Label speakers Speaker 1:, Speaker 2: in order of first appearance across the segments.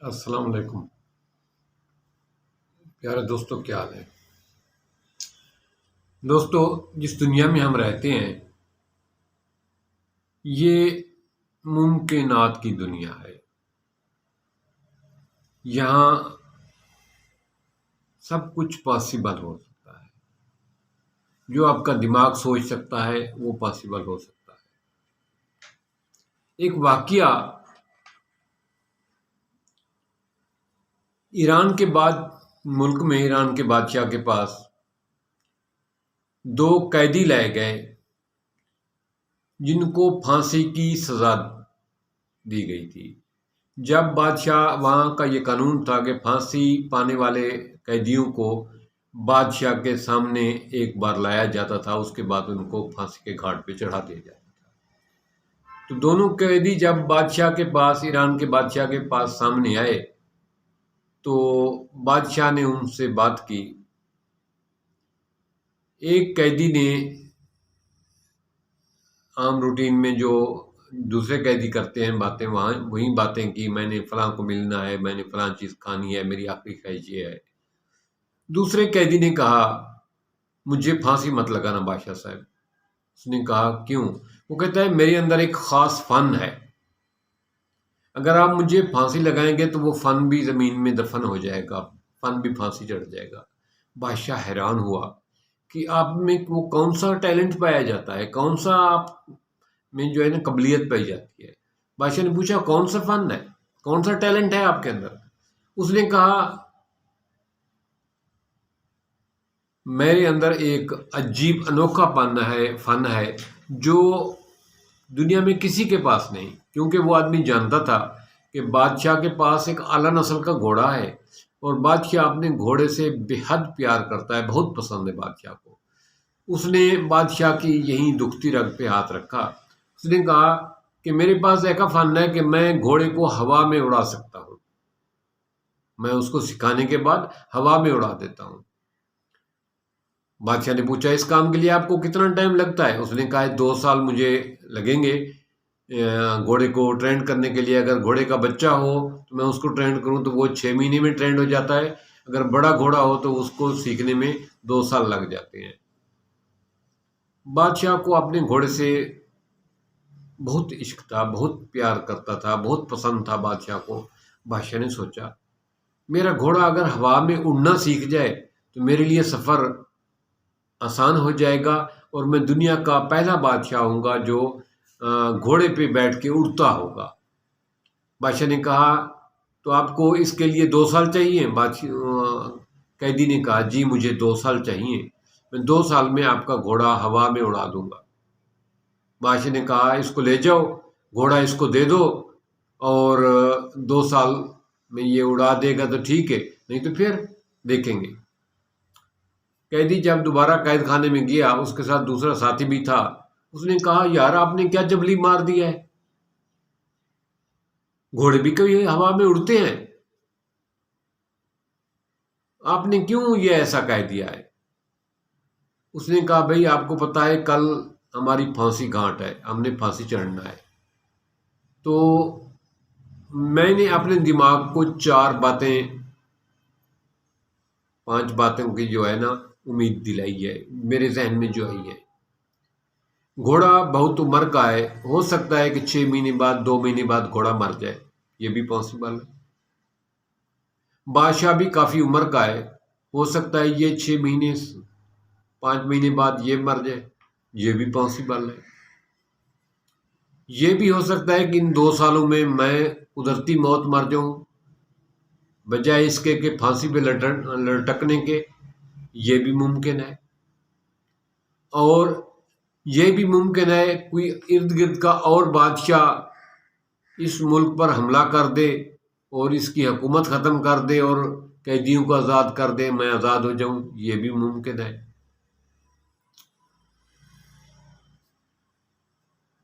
Speaker 1: السلام علیکم پیارے دوستو، کیا حال ہے؟ دوستو، جس دنیا میں ہم رہتے ہیں یہ ممکنات کی دنیا ہے۔ یہاں سب کچھ پاسبل ہو سکتا ہے، جو آپ کا دماغ سوچ سکتا ہے وہ پاسبل ہو سکتا ہے۔ ایک واقعہ ایران کے بعد ملک میں ایران کے بادشاہ کے پاس دو قیدی لائے گئے جن کو پھانسی کی سزا دی گئی تھی۔ جب بادشاہ وہاں کا یہ قانون تھا کہ پھانسی پانے والے قیدیوں کو بادشاہ کے سامنے ایک بار لایا جاتا تھا، اس کے بعد ان کو پھانسی کے گھاٹ پہ چڑھا دیا جاتا تھا۔ تو دونوں قیدی جب بادشاہ کے پاس، ایران کے بادشاہ کے پاس سامنے آئے تو بادشاہ نے ان سے بات کی۔ ایک قیدی نے عام روٹین میں جو دوسرے قیدی کرتے ہیں باتیں، وہی باتیں کی، میں نے فلاں کو ملنا ہے، میں نے فلاں چیز کھانی ہے، میری آخری خواہش یہ ہے۔ دوسرے قیدی نے کہا مجھے پھانسی مت لگانا بادشاہ صاحب۔ اس نے کہا کیوں؟ وہ کہتا ہے میرے اندر ایک خاص فن ہے، اگر آپ مجھے پھانسی لگائیں گے تو وہ فن بھی زمین میں دفن ہو جائے گا، فن بھی پھانسی چڑھ جائے گا۔ بادشاہ حیران ہوا کہ آپ میں وہ کون سا ٹیلنٹ پایا جاتا ہے، کون سا آپ میں جو ہے نا قابلیت پائی جاتی ہے۔ بادشاہ نے پوچھا کون سا فن ہے، کون سا ٹیلنٹ ہے آپ کے اندر؟ اس نے کہا میرے اندر ایک عجیب انوکھا فن ہے جو دنیا میں کسی کے پاس نہیں، کیونکہ وہ آدمی جانتا تھا کہ بادشاہ کے پاس ایک اعلیٰ نسل کا گھوڑا ہے اور بادشاہ اپنے گھوڑے سے بے حد پیار کرتا ہے، بہت پسند ہے بادشاہ کو۔ اس نے بادشاہ کی یہیں دکھتی رگ پہ ہاتھ رکھا۔ اس نے کہا کہ میرے پاس ایک فن ہے کہ میں گھوڑے کو ہوا میں اڑا سکتا ہوں، میں اس کو سکھانے کے بعد ہوا میں اڑا دیتا ہوں۔ بادشاہ نے پوچھا اس کام کے لیے آپ کو کتنا ٹائم لگتا ہے؟ اس نے کہا 2 سال مجھے لگیں گے گھوڑے کو ٹرینڈ کرنے کے لیے۔ اگر گھوڑے کا بچہ ہو تو میں اس کو ٹرینڈ کروں تو وہ 6 مہینے میں ٹرینڈ ہو جاتا ہے، اگر بڑا گھوڑا ہو تو اس کو سیکھنے میں 2 سال لگ جاتے ہیں۔ بادشاہ کو اپنے گھوڑے سے بہت عشق تھا، بہت پیار کرتا تھا، بہت پسند تھا بادشاہ کو۔ بادشاہ نے سوچا میرا گھوڑا اگر ہوا میں اڑنا سیکھ جائے تو میرے لیے سفر آسان ہو جائے گا اور میں دنیا کا پہلا بادشاہ ہوں گا جو گھوڑے پہ بیٹھ کے اڑتا ہوگا۔ بادشاہ نے کہا تو آپ کو اس کے لیے 2 سال چاہیے؟ قیدی نے کہا جی مجھے 2 سال چاہیے، میں 2 سال میں آپ کا گھوڑا ہوا میں اڑا دوں گا۔ بادشاہ نے کہا اس کو لے جاؤ، گھوڑا اس کو دے دو، اور 2 سال میں یہ اڑا دے گا تو ٹھیک ہے، نہیں تو پھر دیکھیں گے۔ قیدی جب دوبارہ قید خانے میں گیا، اس کے ساتھ دوسرا ساتھی بھی تھا۔ اس نے کہا یار آپ نے کیا جبلی مار دیا ہے، گھوڑے بھی کبھی ہوا میں اڑتے ہیں، آپ نے کیوں یہ ایسا کہہ دیا ہے؟ اس نے کہا بھائی آپ کو پتا ہے کل ہماری پھانسی گھاٹ ہے، ہم نے پھانسی چڑھنا ہے، تو میں نے اپنے دماغ کو 5 باتوں کی جو ہے نا امید دلائی ہے، میرے ذہن میں جو آئی ہے۔ گھوڑا بہت عمر کا ہے، ہو سکتا ہے کہ 6 مہینے بعد 2 مہینے بعد گھوڑا مر جائے، یہ بھی پاسبل ہے۔ بادشاہ بھی کافی عمر کا ہے، ہو سکتا ہے یہ 6 مہینے 5 مہینے بعد یہ مر جائے، یہ بھی پاسبل ہے۔ یہ بھی ہو سکتا ہے کہ ان 2 سالوں میں قدرتی موت مر جاؤں بجائے اس کے کہ پھانسی پہ لٹکنے کے، یہ بھی ممکن ہے۔ اور یہ بھی ممکن ہے کوئی ارد گرد کا اور بادشاہ اس ملک پر حملہ کر دے اور اس کی حکومت ختم کر دے اور قیدیوں کو آزاد کر دے، میں آزاد ہو جاؤں، یہ بھی ممکن ہے۔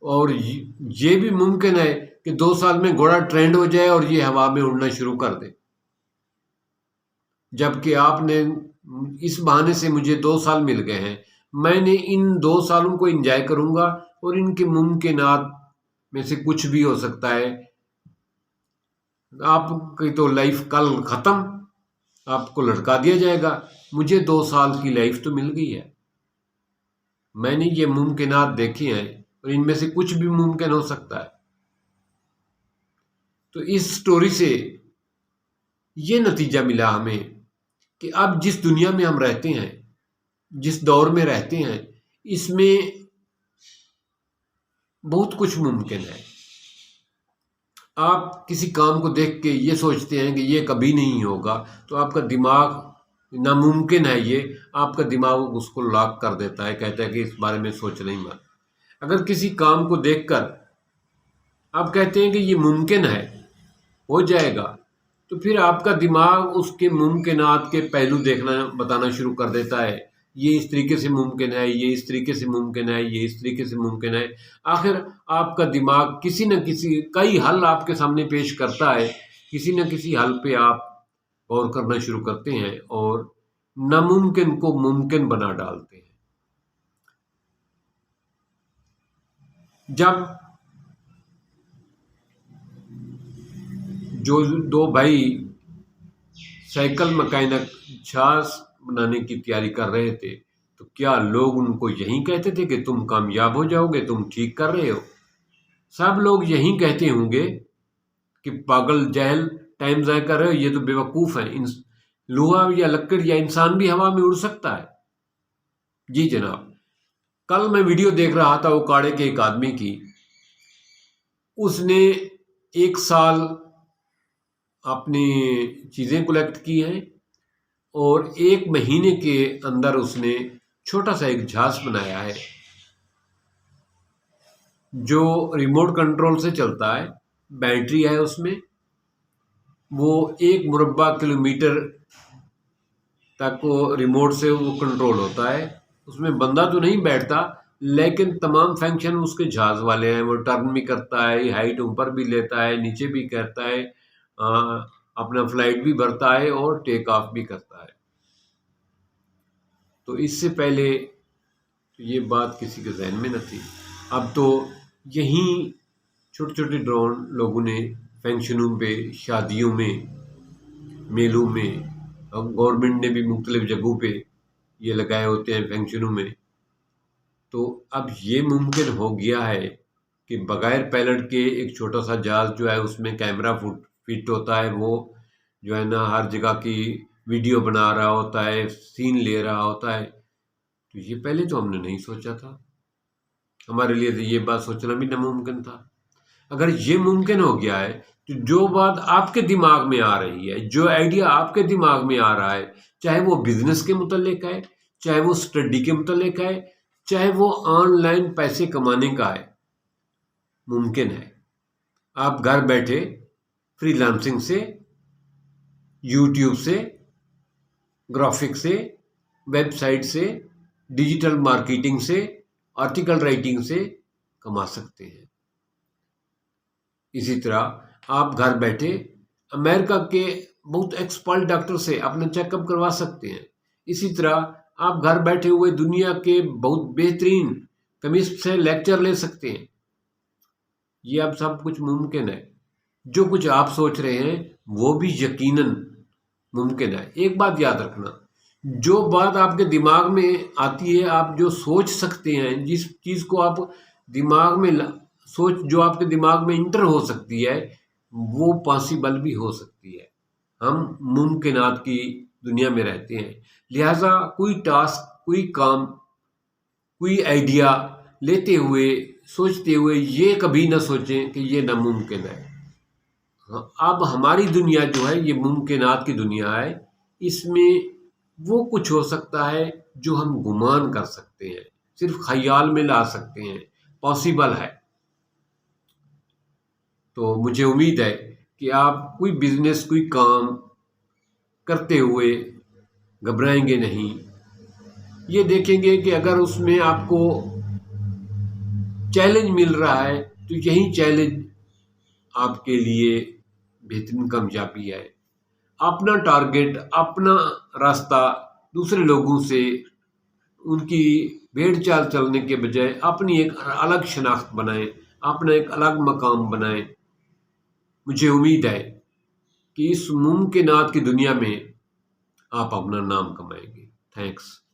Speaker 1: اور یہ بھی ممکن ہے کہ 2 سال میں گھوڑا ٹرینڈ ہو جائے اور یہ ہوا میں اڑنا شروع کر دے، جبکہ آپ نے اس بہانے سے مجھے 2 سال مل گئے ہیں، میں نے ان 2 سالوں کو انجوائے کروں گا اور ان کے ممکنات میں سے کچھ بھی ہو سکتا ہے آپ کی تو لائف کل ختم، آپ کو لٹکا دیا جائے گا۔ مجھے 2 سال کی لائف تو مل گئی ہے، میں نے یہ ممکنات دیکھے ہیں اور ان میں سے کچھ بھی ممکن ہو سکتا ہے۔ تو اس سٹوری سے یہ نتیجہ ملا ہمیں کہ اب جس دنیا میں ہم رہتے ہیں، جس دور میں رہتے ہیں، اس میں بہت کچھ ممکن ہے۔ آپ کسی کام کو دیکھ کے یہ سوچتے ہیں کہ یہ کبھی نہیں ہوگا، تو آپ کا دماغ ناممکن ہے، یہ آپ کا دماغ اس کو لاک کر دیتا ہے، کہتا ہے کہ اس بارے میں سوچنا ہی مت۔ اگر کسی کام کو دیکھ کر آپ کہتے ہیں کہ یہ ممکن ہے، ہو جائے گا، تو پھر آپ کا دماغ اس کے ممکنات کے پہلو دیکھنا بتانا شروع کر دیتا ہے۔ یہ اس طریقے سے ممکن ہے، یہ اس طریقے سے ممکن ہے، یہ اس طریقے سے ممکن ہے۔ آخر آپ کا دماغ کسی نہ کسی کئی حل آپ کے سامنے پیش کرتا ہے، کسی نہ کسی حل پہ آپ غور کرنا شروع کرتے ہیں اور ناممکن کو ممکن بنا ڈالتے ہیں۔ جب جو 2 بھائی سائیکل مکینک جہاز بنانے کی تیاری کر رہے تھے، تو کیا لوگ ان کو یہی کہتے تھے کہ تم کامیاب ہو جاؤ گے، تم ٹھیک کر رہے ہو؟ سب لوگ یہی کہتے ہوں گے کہ پاگل، جہل، ٹائم ضائع کر رہے ہو، یہ تو بیوقوف ہیں، لوہا یا لکڑ یا انسان بھی ہوا میں اڑ سکتا ہے۔ جی جناب، کل میں ویڈیو دیکھ رہا تھا اوکاڑے کے ایک آدمی کی، اس نے 1 سال اپنی چیزیں کلیکٹ کی ہیں اور 1 مہینے کے اندر اس نے چھوٹا سا ایک جہاز بنایا ہے جو ریموٹ کنٹرول سے چلتا ہے، بیٹری ہے اس میں، وہ 1 مربع کلومیٹر تک وہ ریموٹ سے وہ کنٹرول ہوتا ہے۔ اس میں بندہ تو نہیں بیٹھتا، لیکن تمام فنکشن اس کے جہاز والے ہیں۔ وہ ٹرن بھی کرتا ہے، ہائٹ اوپر بھی لیتا ہے، نیچے بھی کرتا ہے، اپنا فلائٹ بھی بھرتا ہے اور ٹیک آف بھی کرتا ہے۔ تو اس سے پہلے یہ بات کسی کے ذہن میں نہ تھی۔ اب تو یہیں چھوٹے چھوٹے ڈرون لوگوں نے فنکشنوں پہ، شادیوں میں، میلوں میں، گورنمنٹ نے بھی مختلف جگہوں پہ یہ لگائے ہوتے ہیں فنکشنوں میں۔ تو اب یہ ممکن ہو گیا ہے کہ بغیر پائلٹ کے ایک چھوٹا سا جہاز جو ہے اس میں کیمرہ فٹ ہوتا ہے، وہ جو ہے نا ہر جگہ کی ویڈیو بنا رہا ہوتا ہے، سین لے رہا ہوتا ہے۔ تو یہ پہلے تو ہم نے نہیں سوچا تھا، ہمارے لیے تو یہ بات سوچنا بھی ناممکن تھا۔ اگر یہ ممکن ہو گیا ہے تو جو بات آپ کے دماغ میں آ رہی ہے، جو آئیڈیا آپ کے دماغ میں آ رہا ہے، چاہے وہ بزنس کے متعلق ہے، چاہے وہ اسٹڈی کے متعلق ہے، چاہے وہ آن لائن پیسے کمانے کا ہے، ممکن ہے۔ آپ گھر بیٹھے فری لانسنگ سے، یوٹیوب سے، گرافک سے، ویب سائٹ سے، ڈیجیٹل مارکیٹنگ سے، آرٹیکل رائٹنگ سے کما سکتے ہیں۔ اسی طرح آپ گھر بیٹھے امریکہ کے بہت ایکسپرٹ ڈاکٹر سے اپنا چیک اپ کروا سکتے ہیں۔ اسی طرح آپ گھر بیٹھے ہوئے دنیا کے بہت بہترین کیمسٹ سے لیکچر لے سکتے ہیں۔ یہ اب سب کچھ ممکن ہے۔ جو کچھ آپ سوچ رہے ہیں وہ بھی یقیناً ممکن ہے۔ ایک بات یاد رکھنا، جو بات آپ کے دماغ میں آتی ہے، آپ جو سوچ سکتے ہیں، جس چیز کو آپ دماغ میں جو آپ کے دماغ میں انٹر ہو سکتی ہے، وہ پاسبل بھی ہو سکتی ہے۔ ہم ممکنات کی دنیا میں رہتے ہیں، لہٰذا کوئی ٹاسک، کوئی کام، کوئی آئیڈیا لیتے ہوئے، سوچتے ہوئے یہ کبھی نہ سوچیں کہ یہ ناممکن ہے۔ اب ہماری دنیا جو ہے یہ ممکنات کی دنیا ہے، اس میں وہ کچھ ہو سکتا ہے جو ہم گمان کر سکتے ہیں، صرف خیال میں لا سکتے ہیں، پاسبل ہے۔ تو مجھے امید ہے کہ آپ کوئی بزنس، کوئی کام کرتے ہوئے گھبرائیں گے نہیں۔ یہ دیکھیں گے کہ اگر اس میں آپ کو چیلنج مل رہا ہے تو یہی چیلنج آپ کے لیے بہترین کامیابی ہے۔ اپنا ٹارگٹ، اپنا راستہ دوسرے لوگوں سے ان کی بھیڑ چال چلنے کے بجائے اپنی ایک الگ شناخت بنائیں، اپنا ایک الگ مقام بنائیں۔ مجھے امید ہے کہ اس ممکنات کی دنیا میں آپ اپنا نام کمائیں گے۔ تھینکس۔